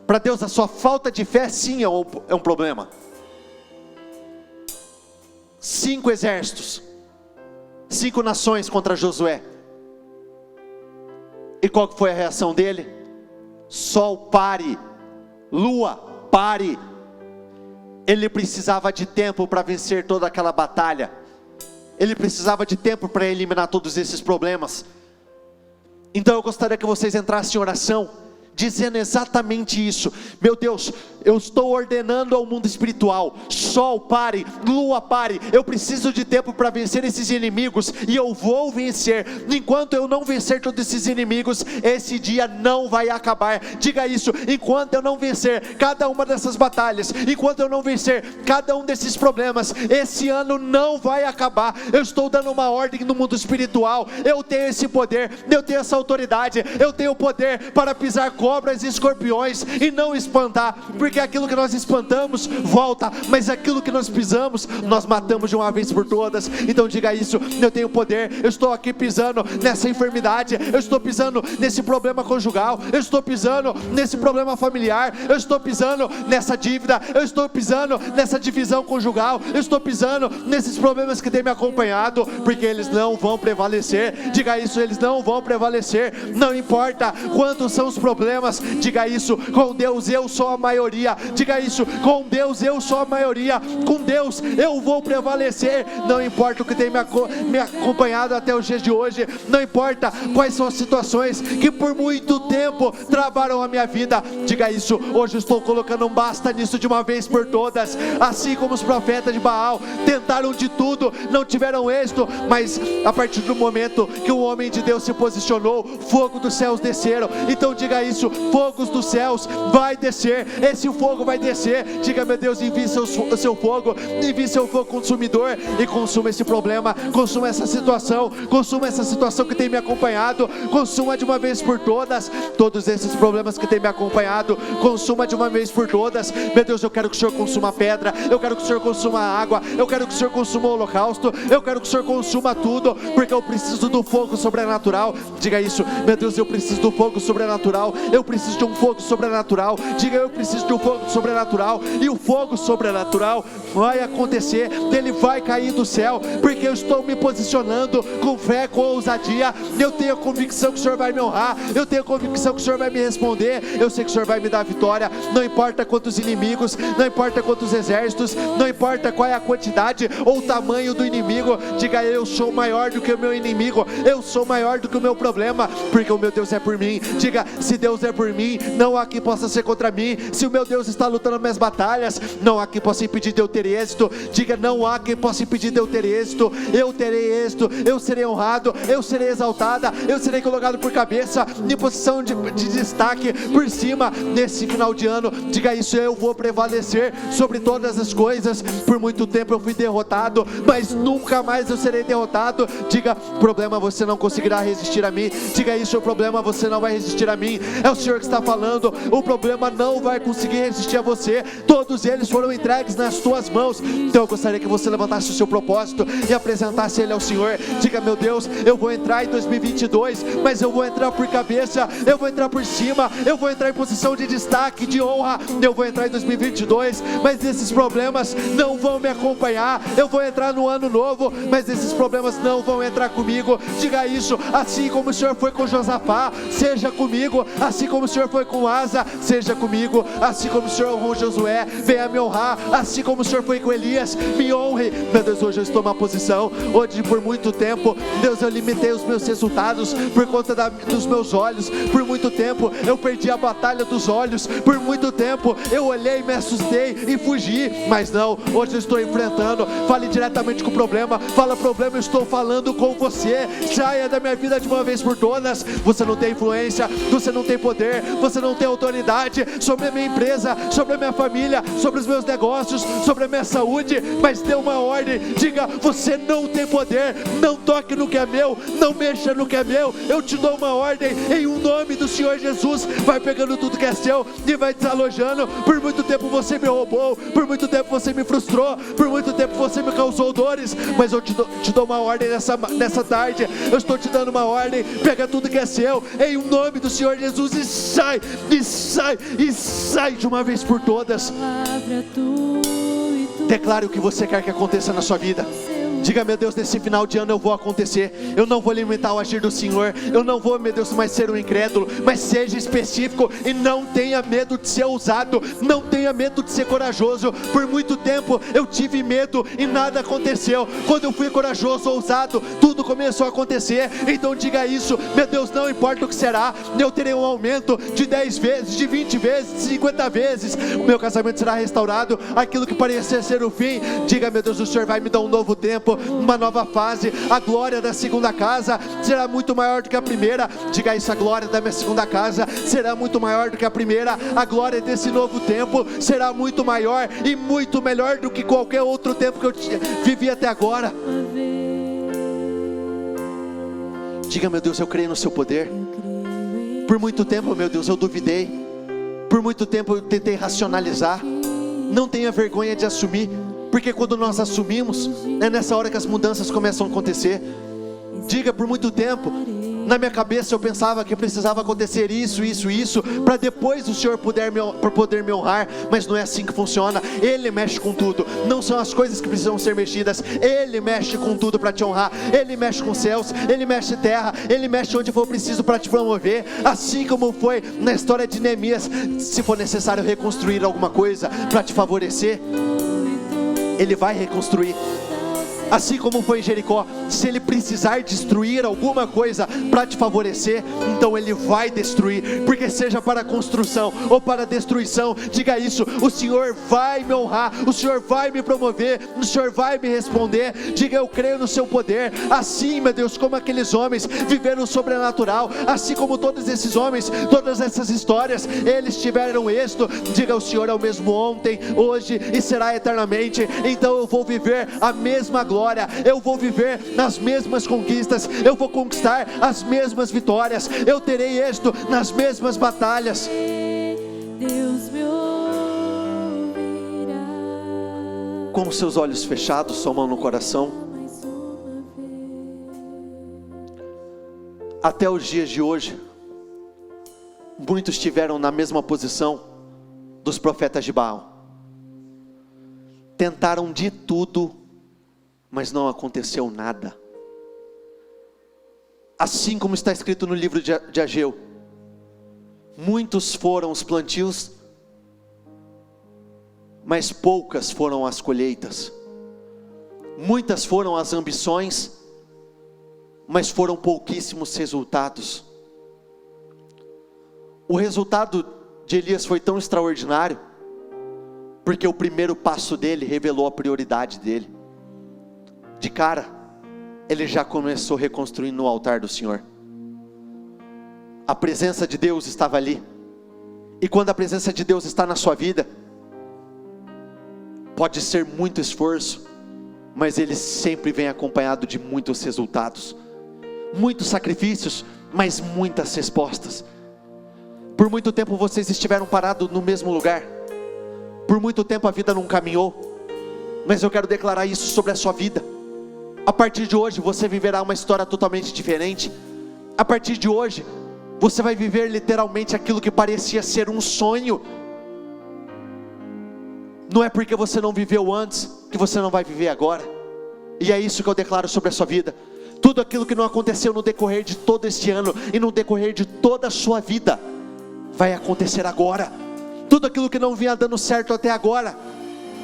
Para Deus a sua falta de fé sim é um problema. 5 exércitos, 5 nações contra Josué. E qual foi a reação dele? Sol, pare. Lua, pare. Ele precisava de tempo para vencer toda aquela batalha. Ele precisava de tempo para eliminar todos esses problemas. Então eu gostaria que vocês entrassem em oração, dizendo exatamente isso. Meu Deus, eu estou ordenando ao mundo espiritual: sol, pare, lua, pare. Eu preciso de tempo para vencer esses inimigos, e eu vou vencer. Enquanto eu não vencer todos esses inimigos, esse dia não vai acabar. Diga isso: enquanto eu não vencer cada uma dessas batalhas, enquanto eu não vencer cada um desses problemas, esse ano não vai acabar. Eu estou dando uma ordem no mundo espiritual. Eu tenho esse poder, eu tenho essa autoridade, eu tenho o poder para pisar cobras e escorpiões e não espantar, porque aquilo que nós espantamos volta, mas aquilo que nós pisamos, nós matamos de uma vez por todas. Então diga isso: eu tenho poder, eu estou aqui pisando nessa enfermidade, eu estou pisando nesse problema conjugal, eu estou pisando nesse problema familiar, eu estou pisando nessa dívida, eu estou pisando nessa divisão conjugal, eu estou pisando nesses problemas que tem me acompanhado, porque eles não vão prevalecer. Diga isso: eles não vão prevalecer. Não importa quantos são os problemas, diga isso: com Deus eu sou a maioria. Diga isso: com Deus eu sou a maioria, com Deus eu vou prevalecer. Não importa o que tem me acompanhado até os dias de hoje, não importa quais são as situações que por muito tempo travaram a minha vida, diga isso: hoje eu estou colocando um basta nisso de uma vez por todas. Assim como os profetas de Baal tentaram de tudo, não tiveram êxito, mas a partir do momento que o homem de Deus se posicionou, fogo dos céus desceram. Então diga isso: fogos dos céus vai descer, esse fogo vai descer. Diga: meu Deus, envie seu fogo, envie seu fogo consumidor e consuma esse problema, consuma essa situação que tem me acompanhado, consuma de uma vez por todas todos esses problemas que tem me acompanhado, consuma de uma vez por todas. Meu Deus, eu quero que o Senhor consuma a pedra, eu quero que o Senhor consuma a água, eu quero que o Senhor consuma o holocausto, eu quero que o Senhor consuma tudo, porque eu preciso do fogo sobrenatural. Diga isso: meu Deus, eu preciso do fogo sobrenatural, eu preciso de um fogo sobrenatural. Diga: eu preciso de um fogo sobrenatural, e o fogo sobrenatural vai acontecer, ele vai cair do céu, porque eu estou me posicionando com fé, com ousadia. Eu tenho a convicção que o Senhor vai me honrar, eu tenho a convicção que o Senhor vai me responder, eu sei que o Senhor vai me dar vitória. Não importa quantos inimigos, não importa quantos exércitos, não importa qual é a quantidade ou o tamanho do inimigo, diga: eu sou maior do que o meu inimigo, eu sou maior do que o meu problema, porque o meu Deus é por mim. Diga: se Deus é por mim, não há quem possa ser contra mim. Se o meu Deus está lutando minhas batalhas, não há quem possa impedir de eu ter êxito. Diga: não há quem possa impedir de eu ter êxito. Eu terei êxito, eu serei honrado, eu serei exaltada, eu serei colocado por cabeça, em posição de destaque, por cima, nesse final de ano. Diga isso: eu vou prevalecer sobre todas as coisas. Por muito tempo eu fui derrotado, mas nunca mais eu serei derrotado. Diga: problema, você não conseguirá resistir a mim. Diga isso: o problema, você não vai resistir a mim. É o Senhor que está falando. O problema não vai conseguir resistir a você. Todos eles foram entregues nas tuas mãos. Então eu gostaria que você levantasse o seu propósito e apresentasse ele ao Senhor. Diga: meu Deus, eu vou entrar em 2022, mas eu vou entrar por cabeça, eu vou entrar por cima, eu vou entrar em posição de destaque, de honra. Eu vou entrar em 2022, mas esses problemas não vão me acompanhar. Eu vou entrar no ano novo, mas esses problemas não vão entrar comigo. Diga isso: assim como o Senhor foi com Josafá, seja comigo. Assim como o Senhor foi com Asa, seja comigo. Assim como o Senhor honrou Josué, venha me honrar. Assim como o Senhor foi com Elias, me honre. Meu Deus, hoje eu estou numa posição onde por muito tempo, Deus, eu limitei os meus resultados por conta dos meus olhos. Por muito tempo eu perdi a batalha dos olhos. Por muito tempo eu olhei, me assustei e fugi. Mas não, hoje eu estou enfrentando. Fale diretamente com o problema. Fala: problema, eu estou falando com você. Saia da minha vida de uma vez por todas. Você não tem influência, você não tem poder, você não tem autoridade sobre a minha empresa, sobre a minha família, sobre os meus negócios, sobre a minha saúde. Mas dê uma ordem. Diga: você não tem poder, não toque no que é meu, não mexa no que é meu. Eu te dou uma ordem em o nome do Senhor Jesus. Vai pegando tudo que é seu e vai desalojando. Por muito tempo você me roubou, por muito tempo você me frustrou, por muito tempo você me causou dores, mas eu te dou uma ordem nessa tarde. Eu estou te dando uma ordem: pega tudo que é seu em o nome do Senhor Jesus e sai, e sai, e sai de uma vez por todas. Declare o que você quer que aconteça na sua vida. Diga: meu Deus, nesse final de ano eu vou acontecer. Eu não vou limitar o agir do Senhor. Eu não vou, meu Deus, mais ser um incrédulo, mas seja específico e não tenha medo de ser ousado. Não tenha medo de ser corajoso. Por muito tempo eu tive medo e nada aconteceu. Quando eu fui corajoso, ousado, tudo começou a acontecer. Então diga isso: meu Deus, não importa o que será, eu terei um aumento de 10 vezes, de 20 vezes, de 50 vezes. O meu casamento será restaurado. Aquilo que parecia ser o fim, diga: meu Deus, o Senhor vai me dar um novo tempo, uma nova fase. A glória da segunda casa será muito maior do que a primeira. Diga isso: a glória da minha segunda casa será muito maior do que a primeira. A glória desse novo tempo será muito maior e muito melhor do que qualquer outro tempo que eu vivi até agora. Diga: meu Deus, eu creio no seu poder. Por muito tempo, meu Deus, eu duvidei. Por muito tempo eu tentei racionalizar. Não tenha vergonha de assumir, porque quando nós assumimos, é nessa hora que as mudanças começam a acontecer. Diga: por muito tempo, na minha cabeça eu pensava que precisava acontecer isso, para depois o Senhor poder me honrar, mas não é assim que funciona. Ele mexe com tudo, não são as coisas que precisam ser mexidas, Ele mexe com tudo para te honrar. Ele mexe com céus, Ele mexe terra, Ele mexe onde for preciso para te promover. Assim como foi na história de Neemias, se for necessário reconstruir alguma coisa para te favorecer, Ele vai reconstruir. Assim como foi em Jericó, se Ele precisar destruir alguma coisa para te favorecer, então Ele vai destruir, porque seja para construção ou para destruição, diga isso: o Senhor vai me honrar, o Senhor vai me promover, o Senhor vai me responder. Diga: eu creio no seu poder. Assim, meu Deus, como aqueles homens viveram o sobrenatural, assim como todos esses homens, todas essas histórias, eles tiveram êxito. Diga: o Senhor é o mesmo ontem, hoje e será eternamente. Então eu vou viver a mesma glória, eu vou viver nas mesmas conquistas, eu vou conquistar as mesmas vitórias, eu terei êxito nas mesmas batalhas. Deus me ouvirá. Com os seus olhos fechados, sua mão no coração. Até os dias de hoje, muitos estiveram na mesma posição dos profetas de Baal. Tentaram de tudo, mas não aconteceu nada. Assim como está escrito no livro de Ageu, muitos foram os plantios, mas poucas foram as colheitas. Muitas foram as ambições, mas foram pouquíssimos resultados. O resultado de Elias foi tão extraordinário, porque o primeiro passo dele revelou a prioridade dele. De cara, ele já começou reconstruindo o altar do Senhor. A presença de Deus estava ali. E quando a presença de Deus está na sua vida, pode ser muito esforço, mas ele sempre vem acompanhado de muitos resultados, muitos sacrifícios, mas muitas respostas. Por muito tempo vocês estiveram parados no mesmo lugar. Por muito tempo a vida não caminhou, mas eu quero declarar isso sobre a sua vida. A partir de hoje você viverá uma história totalmente diferente. A partir de hoje você vai viver literalmente aquilo que parecia ser um sonho. Não é porque você não viveu antes que você não vai viver agora. E é isso que eu declaro sobre a sua vida. Tudo aquilo que não aconteceu no decorrer de todo este ano e no decorrer de toda a sua vida vai acontecer agora. Tudo aquilo que não vinha dando certo até agora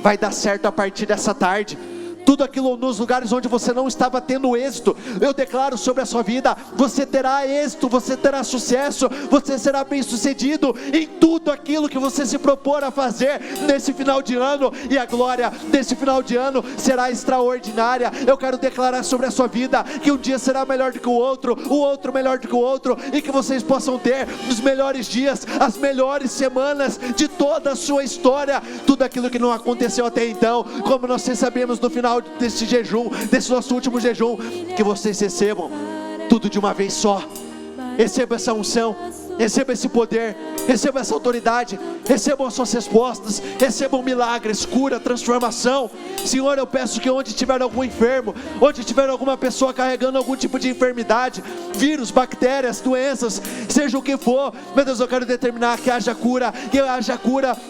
vai dar certo a partir dessa tarde. Tudo aquilo nos lugares onde você não estava tendo êxito, eu declaro sobre a sua vida: você terá êxito, você terá sucesso, você será bem sucedido em tudo aquilo que você se propor a fazer nesse final de ano. E a glória desse final de ano será extraordinária. Eu quero declarar sobre a sua vida que um dia será melhor do que o outro melhor do que o outro, e que vocês possam ter os melhores dias, as melhores semanas de toda a sua história. Tudo aquilo que não aconteceu até então, como nós sabemos no final desse jejum, desse nosso último jejum, que vocês recebam tudo de uma vez só. Receba essa unção, receba esse poder, receba essa autoridade, recebam as suas respostas, recebam milagres, cura, transformação. Senhor, eu peço que onde tiver algum enfermo, onde tiver alguma pessoa carregando algum tipo de enfermidade, vírus, bactérias, doenças, seja o que for, meu Deus, eu quero determinar que haja cura,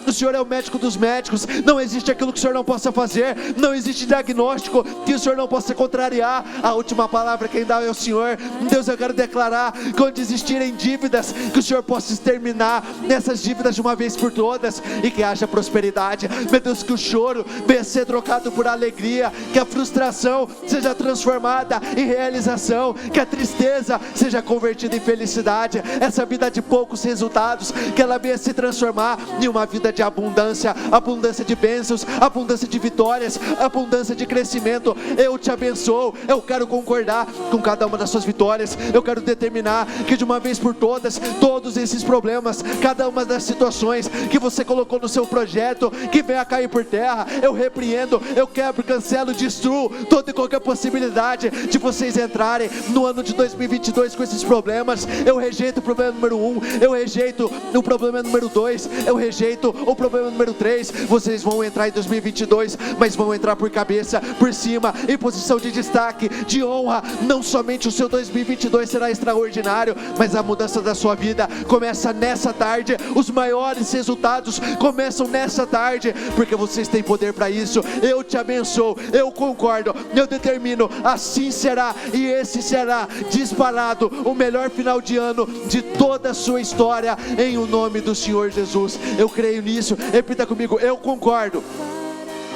o Senhor é o médico dos médicos, não existe aquilo que o Senhor não possa fazer, não existe diagnóstico que o Senhor não possa contrariar. A última palavra quem dá é o Senhor. Deus, eu quero declarar que onde existirem dívidas, que o Senhor possa exterminar nessas dívidas de uma vez por todas, e que haja prosperidade. Meu Deus, que o choro venha ser trocado por alegria, que a frustração seja transformada em realização, que a tristeza seja convertida em felicidade. Essa vida de poucos resultados, que ela venha se transformar em uma vida de abundância, abundância de bênçãos, abundância de vitórias, abundância de crescimento. Eu te abençoo, eu quero concordar com cada uma das suas vitórias. Eu quero determinar que de uma vez por todas todos esses problemas, cada uma das situações que você colocou no seu projeto, que venha cair por terra. Eu repreendo, eu quebro, cancelo, destruo toda e qualquer possibilidade de vocês entrarem no ano de 2022 com esses problemas. Eu rejeito o problema número 1, eu rejeito o problema número 2, eu rejeito o problema número 3. Vocês vão entrar em 2022, mas vão entrar por cabeça, por cima, em posição de destaque, de honra. Não somente o seu 2022 será extraordinário, mas a mudança da sua vida começa nessa tarde. Os maiores resultados começam nessa tarde, porque vocês têm poder para isso. Eu te abençoo, eu concordo, eu determino, assim será, e esse será disparado o melhor final de ano de toda a sua história, em o nome do Senhor Jesus. Eu creio nisso. Repita comigo: eu concordo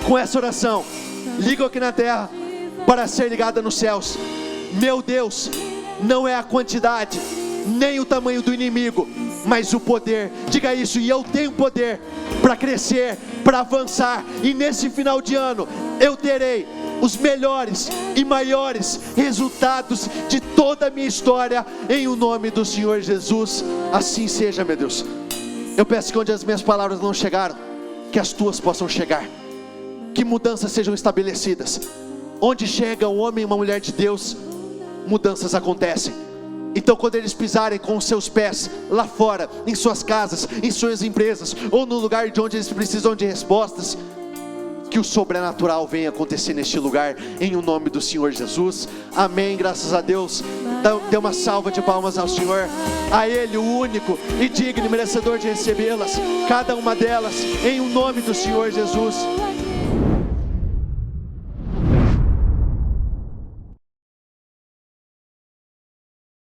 com essa oração. Ligo aqui na terra para ser ligada nos céus. Meu Deus, não é a quantidade nem o tamanho do inimigo, mas o poder. Diga isso: e eu tenho poder para crescer, para avançar, e nesse final de ano eu terei os melhores e maiores resultados de toda a minha história, em o nome do Senhor Jesus. Assim seja, meu Deus. Eu peço que onde as minhas palavras não chegaram, que as tuas possam chegar, que mudanças sejam estabelecidas. Onde chega um homem e uma mulher de Deus, mudanças acontecem. Então quando eles pisarem com os seus pés lá fora, em suas casas, em suas empresas, ou no lugar de onde eles precisam de respostas, que o sobrenatural venha acontecer neste lugar, em o nome do Senhor Jesus. Amém, graças a Deus. Dê uma salva de palmas ao Senhor, a Ele, o único e digno e merecedor de recebê-las, cada uma delas, em o nome do Senhor Jesus.